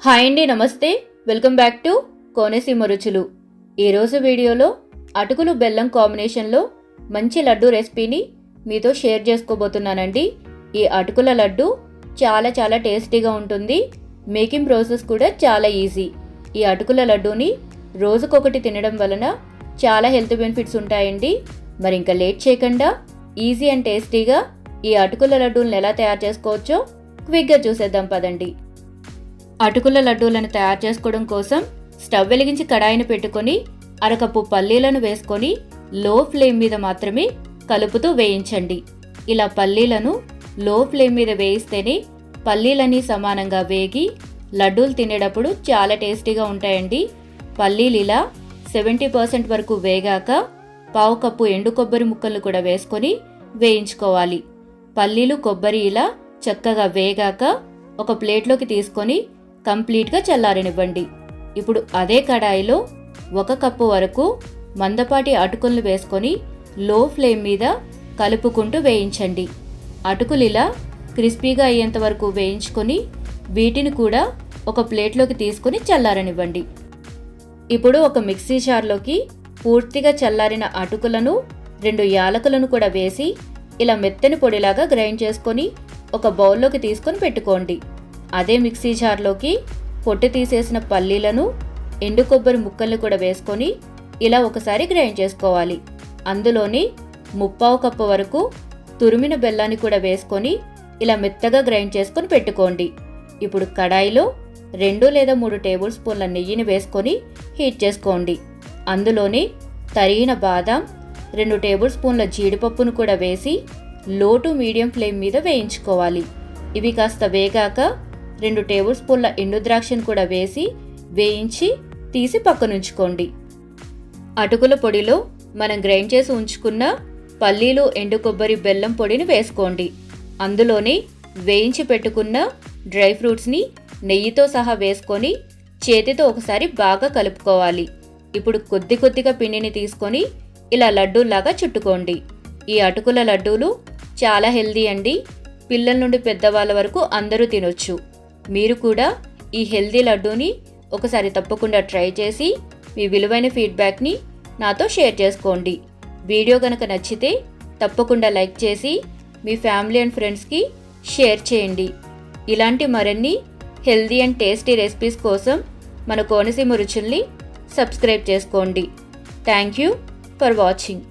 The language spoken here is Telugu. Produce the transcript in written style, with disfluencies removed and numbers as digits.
హాయ్ అండి, నమస్తే. వెల్కమ్ బ్యాక్ టు కోనసీమ రుచులు. ఈరోజు వీడియోలో అటుకులు బెల్లం కాంబినేషన్లో మంచి లడ్డు రెసిపీని మీతో షేర్ చేసుకోబోతున్నానండి. ఈ అటుకుల లడ్డు చాలా టేస్టీగా ఉంటుంది. మేకింగ్ ప్రాసెస్ కూడా చాలా ఈజీ. ఈ అటుకుల లడ్డూని రోజుకొకటి తినడం వలన చాలా హెల్త్ బెనిఫిట్స్ ఉంటాయండి. మరి ఇంకా లేట్ చేయకుండా ఈజీ అండ్ టేస్టీగా ఈ అటుకుల లడ్డూలను ఎలా తయారు చేసుకోవచ్చో క్విక్గా చూసేద్దాం పదండి. అటుకుల లడ్డూలను తయారు చేసుకోవడం కోసం స్టవ్ వెలిగించి కడాయిని పెట్టుకొని అరకప్పు పల్లీలను వేసుకొని లో ఫ్లేమ్ మీద మాత్రమే కలుపుతూ వేయించండి. ఇలా పల్లీలను లో ఫ్లేమ్ మీద వేయిస్తేనే పల్లీలన్నీ సమానంగా వేగి లడ్డూలు తినేటప్పుడు చాలా టేస్టీగా ఉంటాయండి. పల్లీలు ఇలా 70% వరకు వేగాక పావు కప్పు ఎండు కొబ్బరి ముక్కలను కూడా వేసుకొని వేయించుకోవాలి. పల్లీలు కొబ్బరి ఇలా చక్కగా వేగాక ఒక ప్లేట్లోకి తీసుకొని కంప్లీట్గా చల్లారనివ్వండి. ఇప్పుడు అదే కడాయిలో 1 కప్పు వరకు మందపాటి అటుకులను వేసుకొని లో ఫ్లేమ్ మీద కలుపుకుంటూ వేయించండి. అటుకులు ఇలా క్రిస్పీగా అయ్యేంత వరకు వేయించుకొని వీటిని కూడా ఒక ప్లేట్లోకి తీసుకొని చల్లారనివ్వండి. ఇప్పుడు ఒక మిక్సీ జార్లోకి పూర్తిగా చల్లారిన అటుకులను 2 యాలకులను కూడా వేసి ఇలా మెత్తని పొడిలాగా గ్రైండ్ చేసుకొని ఒక బౌల్లోకి తీసుకొని పెట్టుకోండి. అదే మిక్సీ జార్లోకి పొట్టు తీసేసిన పల్లీలను ఎండు కొబ్బరి ముక్కల్ని కూడా వేసుకొని ఇలా ఒకసారి గ్రైండ్ చేసుకోవాలి. అందులోని 1/4 కప్పు వరకు తురిమిన బెల్లాన్ని కూడా వేసుకొని ఇలా మెత్తగా గ్రైండ్ చేసుకొని పెట్టుకోండి. ఇప్పుడు కడాయిలో 2 లేదా 3 టేబుల్ స్పూన్ల నెయ్యిని వేసుకొని హీట్ చేసుకోండి. అందులోని తరిగిన బాదాం, 2 టేబుల్ స్పూన్ల జీడిపప్పును కూడా వేసి లో టు మీడియం ఫ్లేమ్ మీద వేయించుకోవాలి. ఇవి కాస్త వేగాక 2 టేబుల్ స్పూన్ల ఎండు ద్రాక్షను కూడా వేసి వేయించి తీసి పక్కనుంచుకోండి. అటుకుల పొడిలో మనం గ్రైండ్ చేసి ఉంచుకున్న పల్లీలు, ఎండు కొబ్బరి, బెల్లం పొడిని వేసుకోండి. అందులోనే వేయించి పెట్టుకున్న డ్రై ఫ్రూట్స్ని నెయ్యితో సహా వేసుకొని చేతితో ఒకసారి బాగా కలుపుకోవాలి. ఇప్పుడు కొద్దిగా పిండిని తీసుకొని ఇలా లడ్డూలాగా చుట్టుకోండి. ఈ అటుకుల లడ్డూలు చాలా హెల్దీ అండి. పిల్లల నుండి పెద్దవాళ్ళ వరకు అందరూ తినొచ్చు. మీరు కూడా ఈ హెల్దీ లడ్డూని ఒకసారి తప్పకుండా ట్రై చేసి మీ విలువైన ఫీడ్బ్యాక్ని నాతో షేర్ చేసుకోండి. వీడియో కనుక నచ్చితే తప్పకుండా లైక్ చేసి మీ ఫ్యామిలీ అండ్ ఫ్రెండ్స్కి షేర్ చేయండి. ఇలాంటి మరిన్ని హెల్దీ అండ్ టేస్టీ రెసిపీస్ కోసం మన కోనసీమ రుచుల్ని సబ్స్క్రైబ్ చేసుకోండి. Thank you for watching.